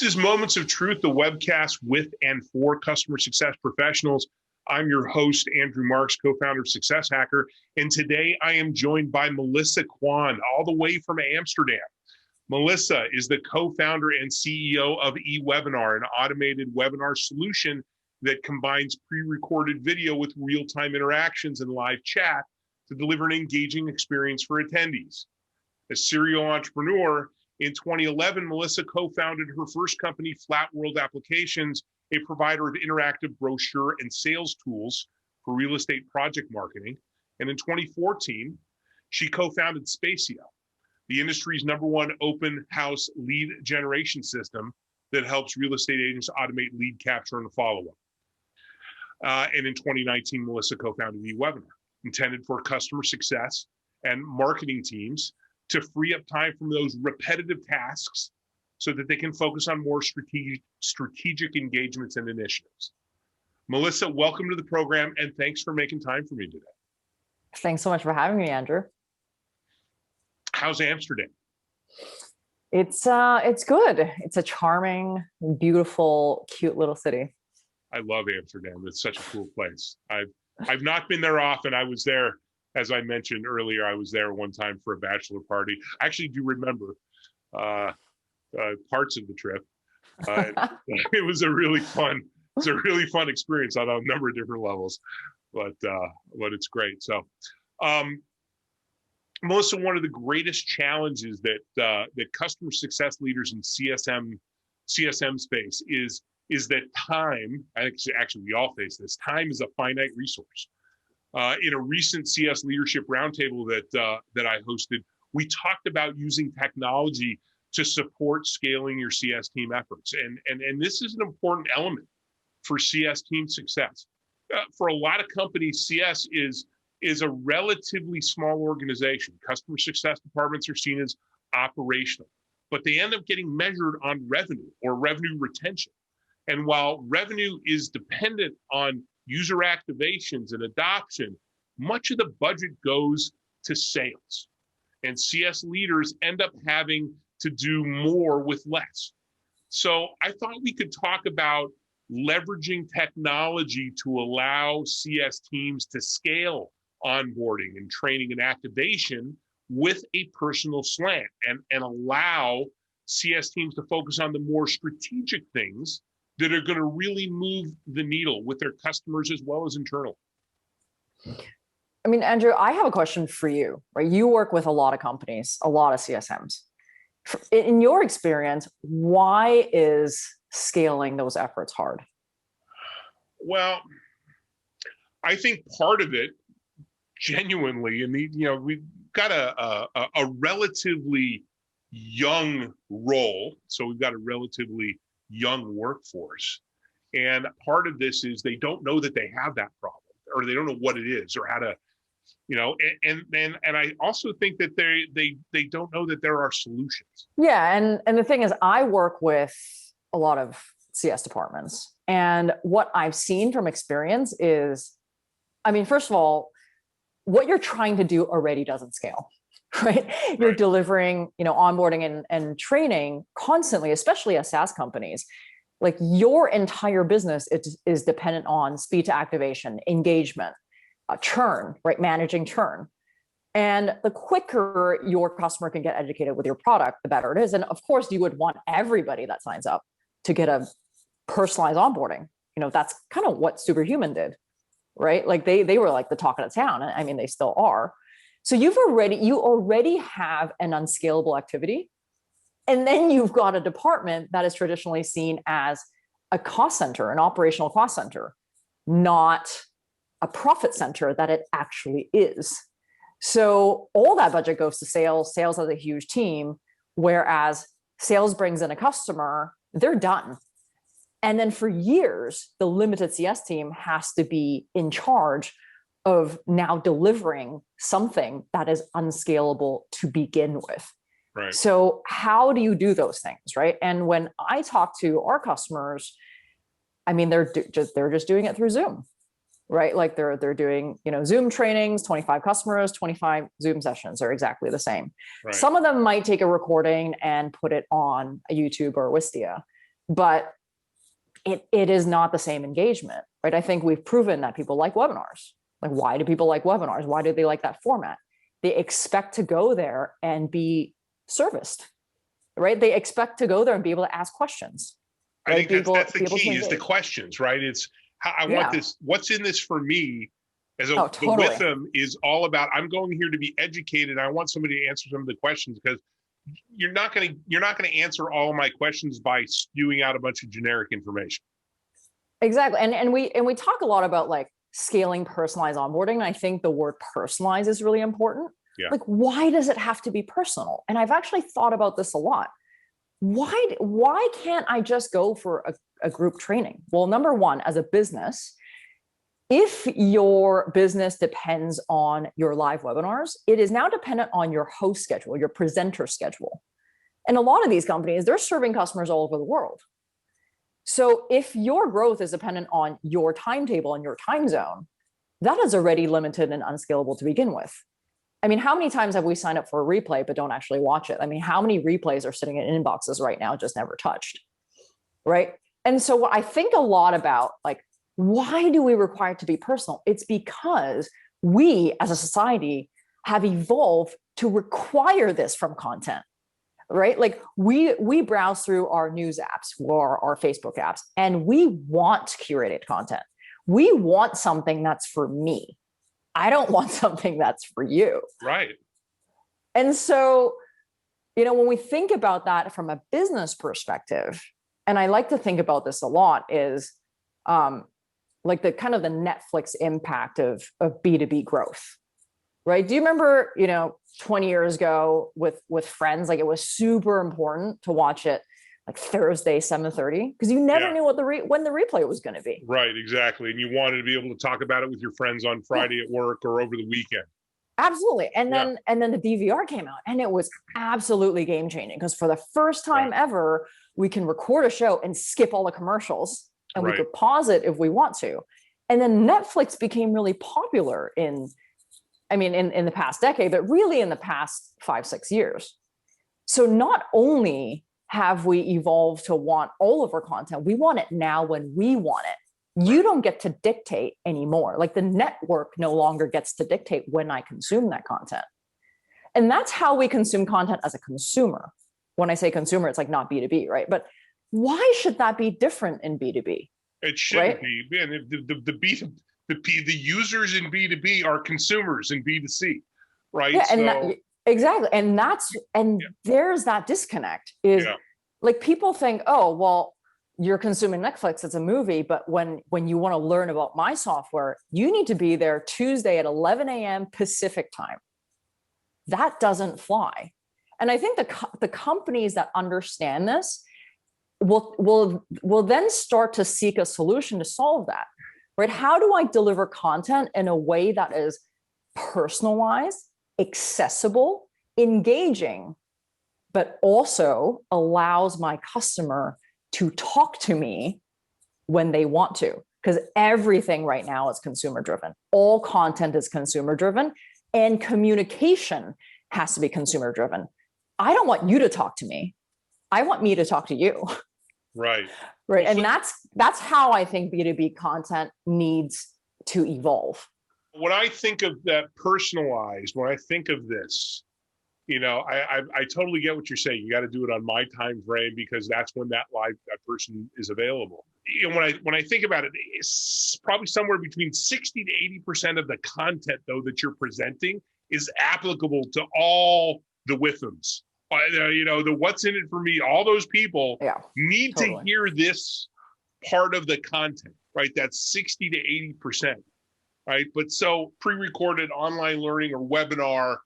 This is Moments of Truth, the webcast with and for customer success professionals. I'm your host, Andrew Marks, co-founder of Success Hacker, and today I am joined by Melissa Kwan, all the way from Amsterdam. Melissa is the co-founder and CEO of eWebinar, an automated webinar solution that combines pre-recorded video with real-time interactions and live chat to deliver an engaging experience for attendees. A serial entrepreneur, in 2011, Melissa co-founded her first company, Flat World Applications, a provider of interactive brochure and sales tools for real estate project marketing. And in 2014, she co-founded Spacio, the industry's #1 open house lead generation system that helps real estate agents automate lead capture and follow-up. And in 2019, Melissa co-founded eWebinar, intended for customer success and marketing teams to free up time from those repetitive tasks so that they can focus on more strategic engagements and initiatives. Melissa, welcome to the program, and thanks for making time for me today. Thanks so much for having me, Andrew. How's Amsterdam? It's good. It's a charming, beautiful, cute little city. I love Amsterdam. It's such a cool place. I've not been there often. I was there, as I mentioned earlier, I was there one time for a bachelor party. I actually do remember parts of the trip. It was a really fun experience on a number of different levels, but it's great. So, Melissa, one of the greatest challenges that customer success leaders in CSM space is that time. Actually, we all face this. Time is a finite resource. In a recent CS leadership roundtable that I hosted, we talked about using technology to support scaling your CS team efforts. And this is an important element for CS team success. For a lot of companies, CS is a relatively small organization. Customer success departments are seen as operational, but they end up getting measured on revenue or revenue retention. And while revenue is dependent on user activations and adoption, much of the budget goes to sales. And CS leaders end up having to do more with less. So I thought we could talk about leveraging technology to allow CS teams to scale onboarding and training and activation with a personal slant and allow CS teams to focus on the more strategic things that are going to really move the needle with their customers as well as internal. I mean, Andrew, I have a question for you, right? You work with a lot of companies, a lot of CSMs. In your experience, why is scaling those efforts hard? Well, I think part of it, genuinely, and we've got a relatively young role, so we've got a relatively young workforce. And part of this is they don't know that they have that problem, or they don't know what it is or how to, and I also think that they don't know that there are solutions. Yeah. And the thing is, I work with a lot of CS departments, and what I've seen from experience is, I mean, first of all, what you're trying to do already doesn't scale. Right? You're delivering, onboarding and training constantly, especially as SaaS companies. Like, your entire business is dependent on speed to activation, engagement, churn, right? Managing churn. And the quicker your customer can get educated with your product, the better it is. And of course, you would want everybody that signs up to get a personalized onboarding. That's kind of what Superhuman did, right? Like they were like the talk of the town. I mean, they still are. So you already have an unscalable activity, and then you've got a department that is traditionally seen as a cost center, an operational cost center, not a profit center that it actually is. So all that budget goes to sales. Sales has a huge team, whereas sales brings in a customer, they're done. And then for years, the limited CS team has to be in charge of now delivering something that is unscalable to begin with. Right. So how do you do those things, right? And when I talk to our customers, I mean, they're just doing it through Zoom, right? Like they're doing, Zoom trainings, 25 customers, 25 Zoom sessions are exactly the same. Right. Some of them might take a recording and put it on a YouTube or a Wistia. but it is not the same engagement, right? I think we've proven that people like webinars. Like, why do people like webinars? Why do they like that format? They expect to go there and be serviced, right? They expect to go there and be able to ask questions. Right? I think that's the key, is the questions, right? It's how I want this, what's in this for me? The with them is all about, I'm going here to be educated. I want somebody to answer some of the questions, because you're not going to answer all of my questions by spewing out a bunch of generic information. Exactly. And we talk a lot about like scaling personalized onboarding. And I think the word personalized is really important. Yeah. Like, why does it have to be personal? And I've actually thought about this a lot. Why can't I just go for a group training? Well, number one, as a business, if your business depends on your live webinars, it is now dependent on your host schedule, your presenter schedule. And a lot of these companies, they're serving customers all over the world. So if your growth is dependent on your timetable and your time zone, that is already limited and unscalable to begin with. I mean, how many times have we signed up for a replay but don't actually watch it? I mean, how many replays are sitting in inboxes right now just never touched, right? And so what I think a lot about, like, why do we require it to be personal? It's because we as a society have evolved to require this from content, right? Like we browse through our news apps or our Facebook apps, and we want curated content. We want something that's for me. I don't want something that's for you. Right. And so, you know, when we think about that from a business perspective, and I like to think about this a lot, is like the kind of the Netflix impact of B2B growth, right? Do you remember, 20 years ago with Friends, like it was super important to watch it like Thursday, 7:30, because you never knew when the replay was going to be. Right, exactly. And you wanted to be able to talk about it with your friends on Friday at work or over the weekend. Absolutely. And then the DVR came out, and it was absolutely game changing, because for the first time ever, we can record a show and skip all the commercials, and we could pause it if we want to. And then Netflix became really popular in the past decade, but really in the past 5-6 years. So not only have we evolved to want all of our content, we want it now when we want it. You don't get to dictate anymore. Like the network no longer gets to dictate when I consume that content. And that's how we consume content as a consumer. When I say consumer, it's like not B2B, right? But why should that be different in B2B? It shouldn't be. Man, the users in B2B are consumers in B2C, right? Yeah, and exactly. And there's that disconnect is like people think, oh, well, you're consuming Netflix, it's a movie, but when you want to learn about my software, you need to be there Tuesday at 11 a.m. Pacific time. That doesn't fly. And I think the companies that understand this will then start to seek a solution to solve that, right? How do I deliver content in a way that is personalized, accessible, engaging, but also allows my customer to talk to me when they want to? Because everything right now is consumer driven. All content is consumer driven, and communication has to be consumer driven. I don't want you to talk to me. I want me to talk to you. Right. Right. And that's how I think B2B content needs to evolve. When I think of that personalized, when I think of this, I totally get what you're saying. You got to do it on my time frame, because that's when that person is available. When I think about it, it's probably somewhere between 60 to 80% of the content, though, that you're presenting is applicable to all the with thems. The what's in it for me, all those people need to hear this part of the content, right? That's 60 to 80%, right? But so pre-recorded online learning or webinar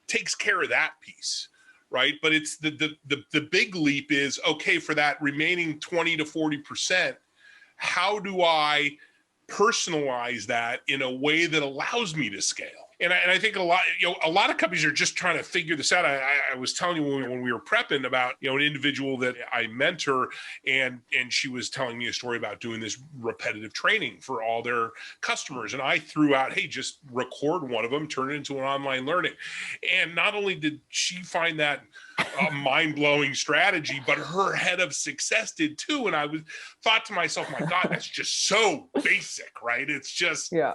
takes care of that piece, right? But it's the big leap is, okay, for that remaining 20 to 40%, how do I personalize that in a way that allows me to scale? And I think a lot of companies are just trying to figure this out. I was telling you when we were prepping about, an individual that I mentor, and she was telling me a story about doing this repetitive training for all their customers. And I threw out, hey, just record one of them, turn it into an online learning. And not only did she find that a mind-blowing strategy, but her head of success did too. And I thought to myself, my God, that's just so basic, right? It's just, yeah.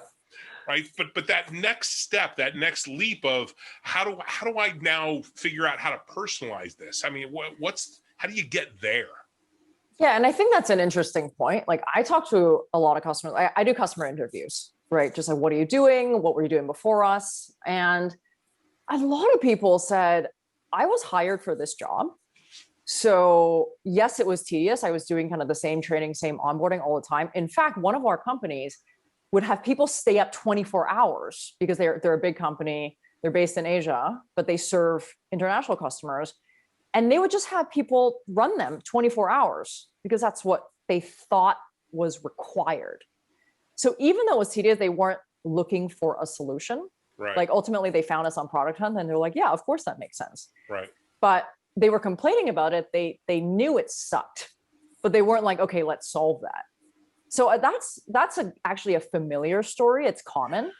Right. But that next step, that next leap of how do I now figure out how to personalize this? I mean, how do you get there? Yeah. And I think that's an interesting point. Like, I talk to a lot of customers. I do customer interviews, right? Just like, what are you doing? What were you doing before us? And a lot of people said, I was hired for this job. So yes, it was tedious. I was doing kind of the same training, same onboarding all the time. In fact, one of our companies would have people stay up 24 hours because they're a big company. They're based in Asia, but they serve international customers. And they would just have people run them 24 hours because that's what they thought was required. So even though it was tedious, they weren't looking for a solution. Right. Like, ultimately, they found us on Product Hunt and they're like, yeah, of course that makes sense. Right. But they were complaining about it. They knew it sucked, but they weren't like, okay, let's solve that. So that's actually a familiar story. It's common.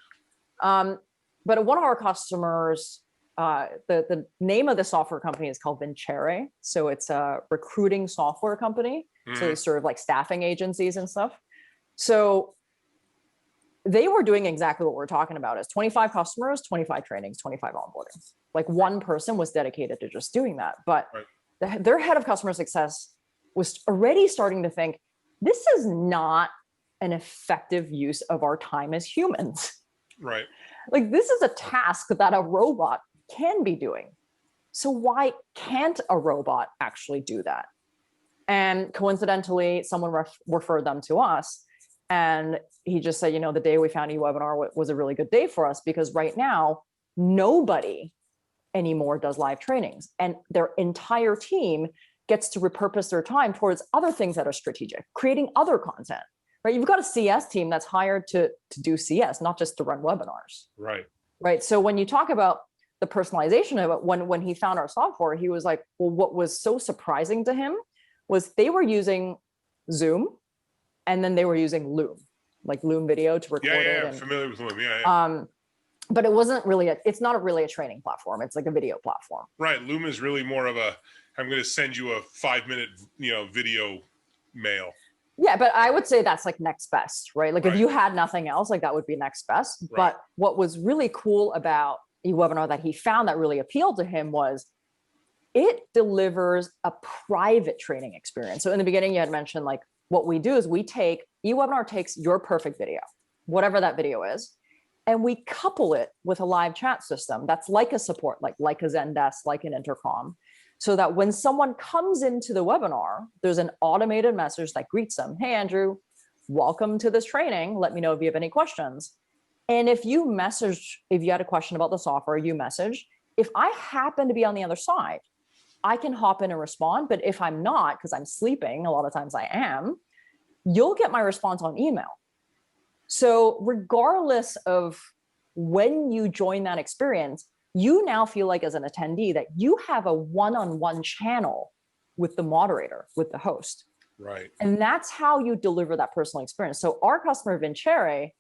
But one of our customers, the name of the software company is called Vincere. So it's a recruiting software company. Mm-hmm. So they serve like staffing agencies and stuff. So they were doing exactly what we're talking about, is 25 customers, 25 trainings, 25 onboardings. Like, one person was dedicated to just doing that. But their head of customer success was already starting to think, this is not an effective use of our time as humans. Right. Like, this is a task that a robot can be doing. So why can't a robot actually do that? And coincidentally, someone referred them to us. And he just said, the day we found eWebinar was a really good day for us, because right now, nobody anymore does live trainings. And their entire team gets to repurpose their time towards other things that are strategic, creating other content, right? You've got a CS team that's hired to do CS, not just to run webinars. Right. Right. So when you talk about the personalization of it, when he found our software, he was like, well, what was so surprising to him was they were using Zoom, and then they were using Loom, like Loom Video to record it. Yeah, familiar with Loom. Yeah. But it wasn't really it's not really a training platform. It's like a video platform. Right. Loom is really more of I'm going to send you a 5-minute, video mail. Yeah, but I would say that's like next best, right? Like, if you had nothing else, like, that would be next best. Right. But what was really cool about eWebinar that he found that really appealed to him was it delivers a private training experience. So in the beginning, you had mentioned, like, what we do is eWebinar takes your perfect video, whatever that video is, and we couple it with a live chat system that's like a support, like a Zendesk, like an Intercom, so that when someone comes into the webinar, there's an automated message that greets them. Hey, Andrew, welcome to this training. Let me know if you have any questions. And if you had a question about the software, you message. If I happen to be on the other side, I can hop in and respond. But if I'm not, because I'm sleeping, a lot of times I am, you'll get my response on email. So regardless of when you join that experience, you now feel like, as an attendee, that you have a one-on-one channel with the moderator, with the host. Right. And that's how you deliver that personal experience. So our customer, Vincere,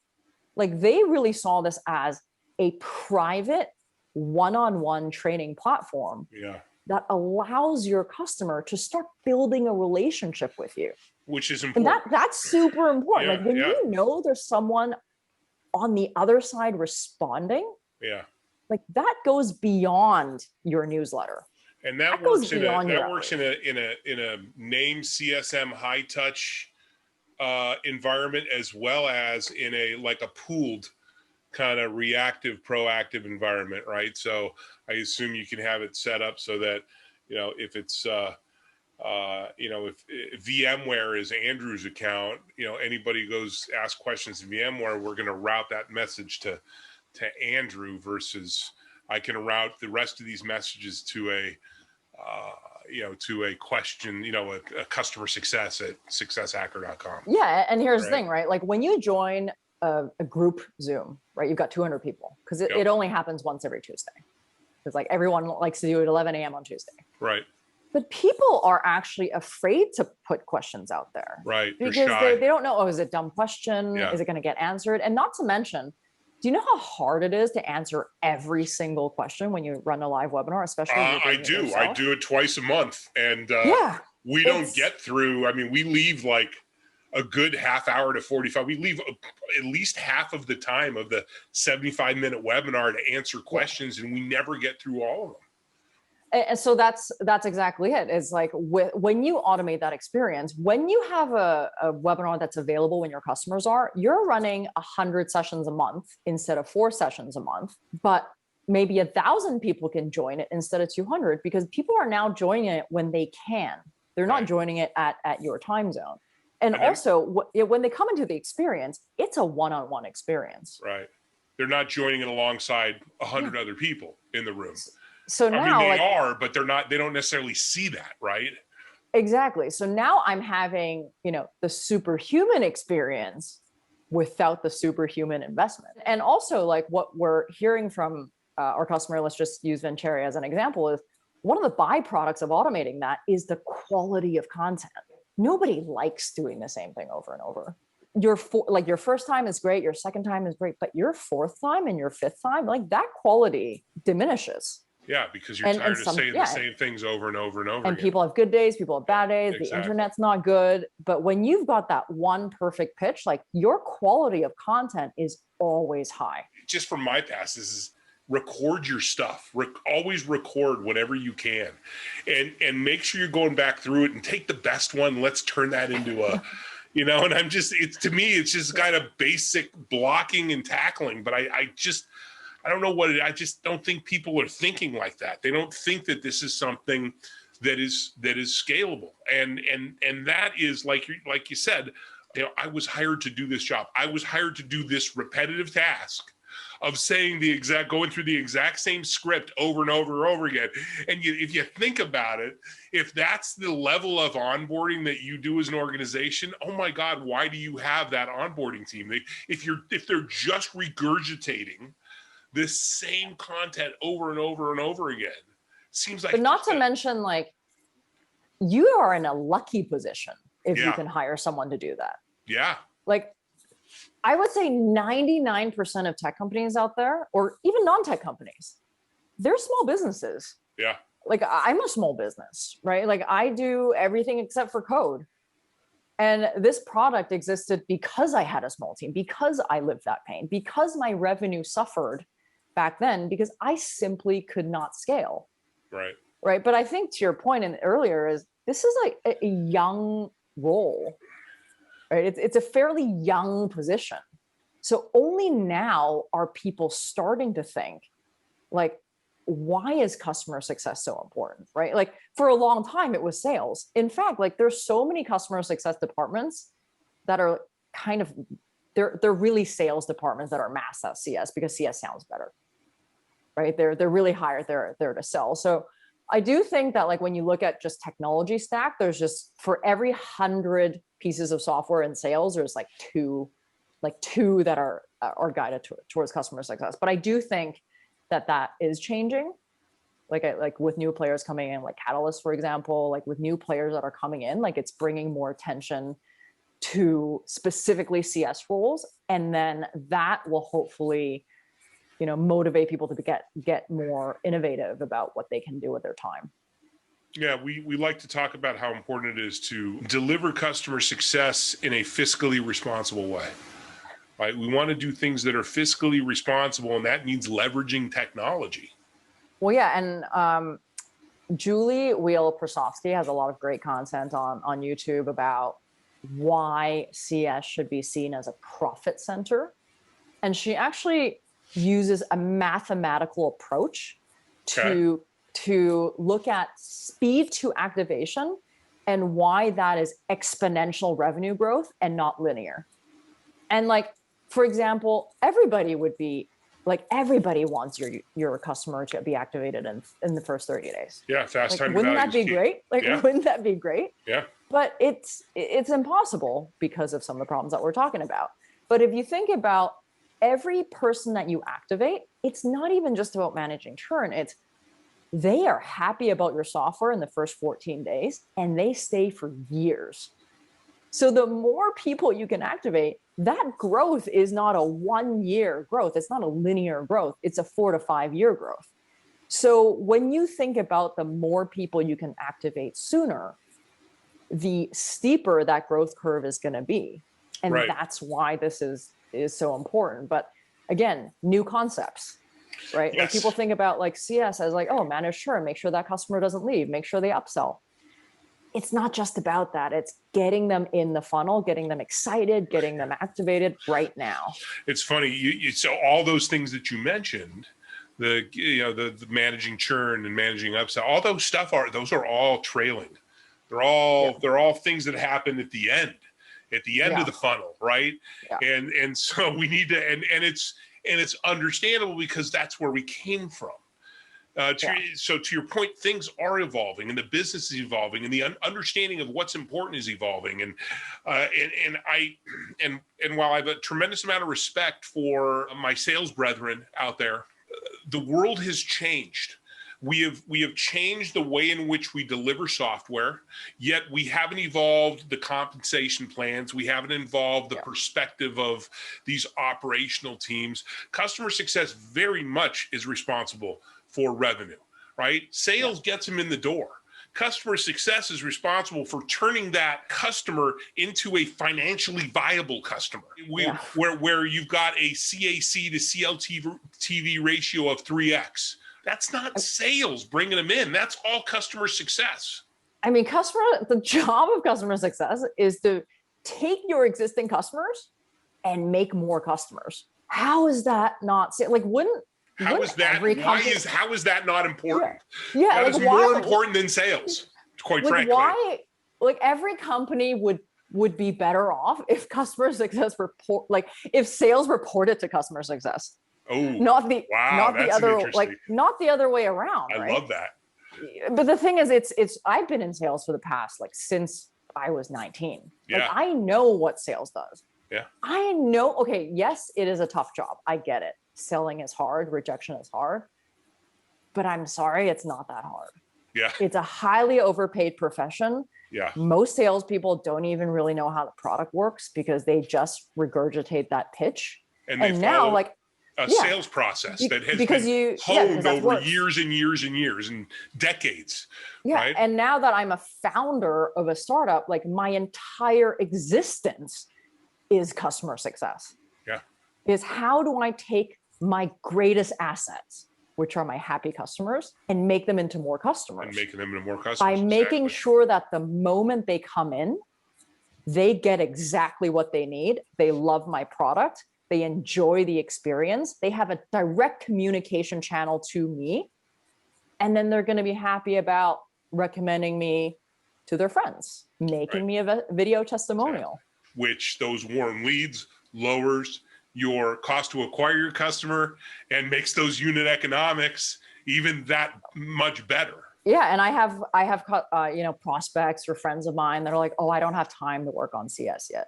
like, they really saw this as a private one-on-one training platform that allows your customer to start building a relationship with you. Which is important. And that's super important. Like, when you know there's someone on the other side responding, like, that goes beyond your newsletter. And that works in a named CSM high touch environment, as well as in a pooled kind of reactive, proactive environment, right? So I assume you can have it set up so that, if it's, if VMware is Andrew's account, anybody goes ask questions in VMware, we're going to route that message to Andrew, versus I can route the rest of these messages to a question, a customer success at successhacker.com. Yeah. And here's the thing, right? Like, when you join a group Zoom, right? You've got 200 people because it only happens once every Tuesday. It's like everyone likes to do it at 11 a.m. on Tuesday. Right. But people are actually afraid to put questions out there. Right. Because they don't know, oh, is it a dumb question? Yeah. Is it going to get answered? And not to mention, do you know how hard it is to answer every single question when you run a live webinar, especially when I do. I do it twice a month. And we don't get through. I mean, we leave like a good half hour to 45. We leave at least half of the time of the 75-minute webinar to answer questions, and we never get through all of them. And so that's exactly it. It's like when you automate that experience, when you have a webinar that's available when your customers are, you're running 100 sessions a month instead of 4 sessions a month, but maybe 1,000 people can join it instead of 200 because people are now joining it when they can. They're not joining it at your time zone. And also when they come into the experience, it's a one-on-one experience. Right. They're not joining it alongside 100 other people in the room. So now, I mean, they are, but they don't necessarily see that, right? Exactly. So now I'm having, the superhuman experience without the superhuman investment. And also like what we're hearing from our customer, let's just use Venturi as an example, is one of the byproducts of automating that is the quality of content. Nobody likes doing the same thing over and over. Your first time is great, your second time is great, but your fourth time and your fifth time, like that quality diminishes. Yeah, because you're tired of saying the same things over and over and over again. People have good days, people have bad days, the internet's not good. But when you've got that one perfect pitch, like your quality of content is always high. Just from my past, this is record your stuff. Always record whatever you can. And make sure you're going back through it and take the best one. Let's turn that into a, and to me, it's just kind of basic blocking and tackling. But I don't know I just don't think people are thinking like that. They don't think that this is something that is scalable. And that is like you said, I was hired to do this job. I was hired to do this repetitive task of going through the exact same script over and over and over again. And if you think about it, if that's the level of onboarding that you do as an organization, oh my God, why do you have that onboarding team? If they're just regurgitating this same content over and over and over again, seems like. But not to mention, like, you are in a lucky position if you can hire someone to do that. Yeah. Like, I would say 99% of tech companies out there, or even non-tech companies, they're small businesses. Yeah. Like, I'm a small business, right? Like, I do everything except for code. And this product existed because I had a small team, because I lived that pain, because my revenue suffered back then, because I simply could not scale. Right. Right. But I think to your point earlier is this is like a young role, right? It's a fairly young position. So only now are people starting to think, like, why is customer success so important, right? Like, for a long time, it was sales. In fact, like, there's so many customer success departments that are kind of, they're really sales departments that are masked as CS because CS sounds better, right? They're really hired there to sell. So I do think that, like, when you look at just technology stack, there's just, for every 100 pieces of software in sales, there's like two that are guided towards customer success. But I do think that is changing, like with new players coming in, like Catalyst, for example, like with new players that are coming in, like it's bringing more attention to specifically CS roles. And then that will hopefully, motivate people to get more innovative about what they can do with their time. Yeah, we like to talk about how important it is to deliver customer success in a fiscally responsible way. Right? We want to do things that are fiscally responsible, and that means leveraging technology. Well, yeah, and Julie Wheel-Prasovsky has a lot of great content on YouTube about why CS should be seen as a profit center. And she actually uses a mathematical approach to look at speed to activation and why that is exponential revenue growth and not linear. And, like, for example, everybody wants your customer to be activated in the first 30 days. Yeah, fast time to value. Wouldn't that be key. great? Wouldn't that be great? Yeah. But it's impossible because of some of the problems that we're talking about. But if you think about every person that you activate, it's not even just about managing churn. It's they are happy about your software in the first 14 days and they stay for years. So the more people you can activate, that growth is not a 1 year growth. It's not a linear growth. It's a 4 to 5 year growth. So when you think about the more people you can activate sooner, the steeper that growth curve is going to be. And right. That's why this is so important. But again, new concepts, right? Yes. Like people think about like CS as like, oh, manage churn, make sure that customer doesn't leave, make sure they upsell. It's not just about that. It's getting them in the funnel, getting them excited, getting them activated right now. It's funny. So all those things that you mentioned, the managing churn and managing upsell, all those are all trailing. They're all things that happen at the end of the funnel, right? Yeah. And so we need to, and it's understandable because that's where we came from. So to your point, things are evolving and the business is evolving and the understanding of what's important is evolving. And while I have a tremendous amount of respect for my sales brethren out there, the world has changed. We have changed the way in which we deliver software, yet we haven't evolved the compensation plans. We haven't evolved the perspective of these operational teams. Customer success very much is responsible for revenue, right? Sales gets them in the door. Customer success is responsible for turning that customer into a financially viable customer. Where you've got a CAC to CLTV ratio of 3x. That's not sales bringing them in. That's all customer success. I mean, the job of customer success is to take your existing customers and make more customers. How is that not like how is that not important? Yeah, that is more important than sales, quite frankly. Why? Like every company would be better off if customer success if sales reported to customer success. Oh, not the other way around. I love that. But the thing is, it's I've been in sales for the past since I was 19. Yeah. I know what sales does. Yeah. I know. Okay, yes, it is a tough job. I get it. Selling is hard. Rejection is hard. But I'm sorry, it's not that hard. Yeah. It's a highly overpaid profession. Yeah. Most salespeople don't even really know how the product works because they just regurgitate that pitch. And now, sales process that has been honed over years and years and years and decades. Yeah. Right? And now that I'm a founder of a startup, my entire existence is customer success. Yeah. Is how do I take my greatest assets, which are my happy customers, and make them into more customers? By making sure that the moment they come in, they get exactly what they need. They love my product. They enjoy the experience. They have a direct communication channel to me. And then they're going to be happy about recommending me to their friends, making me a video testimonial. Which those warm leads lowers your cost to acquire your customer and makes those unit economics even that much better. Yeah. And I have prospects or friends of mine that are like, oh, I don't have time to work on CS yet.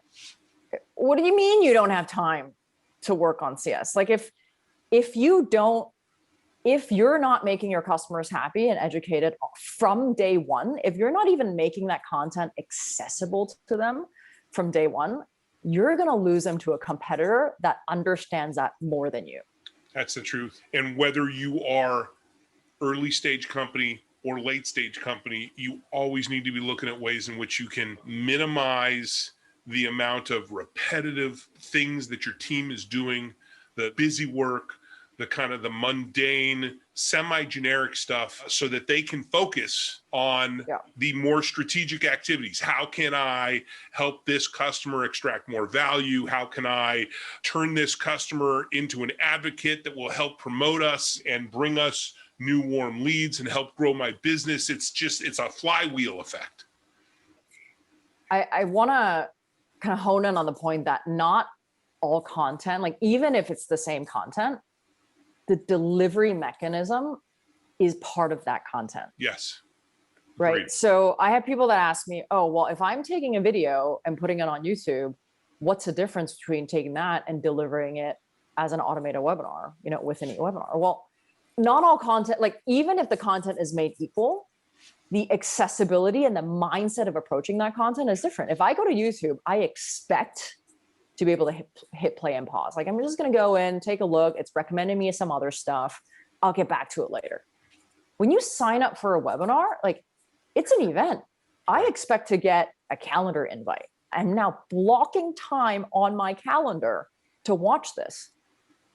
What do you mean you don't have time to work on CS? If you're not making your customers happy and educated from day one, if you're not even making that content accessible to them from day one, you're going to lose them to a competitor that understands that more than you. That's the truth. And whether you are early stage company or late stage company, you always need to be looking at ways in which you can minimize the amount of repetitive things that your team is doing, the busy work, the kind of the mundane, semi-generic stuff, so that they can focus on the more strategic activities. How can I help this customer extract more value? How can I turn this customer into an advocate that will help promote us and bring us new warm leads and help grow my business? It's a flywheel effect. I want to kind of hone in on the point that not all content, even if it's the same content, the delivery mechanism is part of that content. Yes. Right. Great. So I have people that ask me, oh, well, if I'm taking a video and putting it on YouTube, what's the difference between taking that and delivering it as an automated webinar, within eWebinar? Well, not all content, like even if the content is made equal, the accessibility and the mindset of approaching that content is different. If I go to YouTube, I expect to be able to hit play and pause. Like, I'm just going to go in, take a look. It's recommending me some other stuff. I'll get back to it later. When you sign up for a webinar, like, it's an event. I expect to get a calendar invite. I'm now blocking time on my calendar to watch this.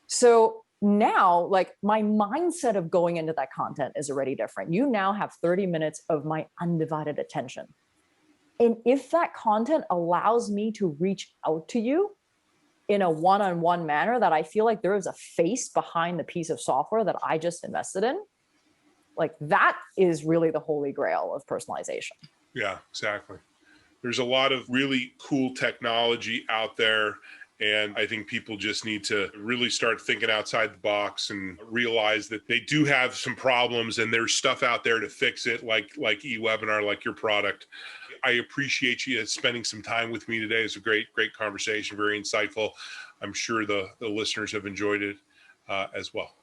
So now, like, my mindset of going into that content is already different. You now have 30 minutes of my undivided attention. And if that content allows me to reach out to you in a one-on-one manner, that I feel like there is a face behind the piece of software that I just invested in, like, that is really the holy grail of personalization. Yeah, exactly. There's a lot of really cool technology out there. And I think people just need to really start thinking outside the box and realize that they do have some problems and there's stuff out there to fix it, like eWebinar, like your product. I appreciate you spending some time with me today. It's a great conversation, very insightful. I'm sure the listeners have enjoyed it as well.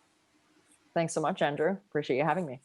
Thanks so much, Andrew. Appreciate you having me.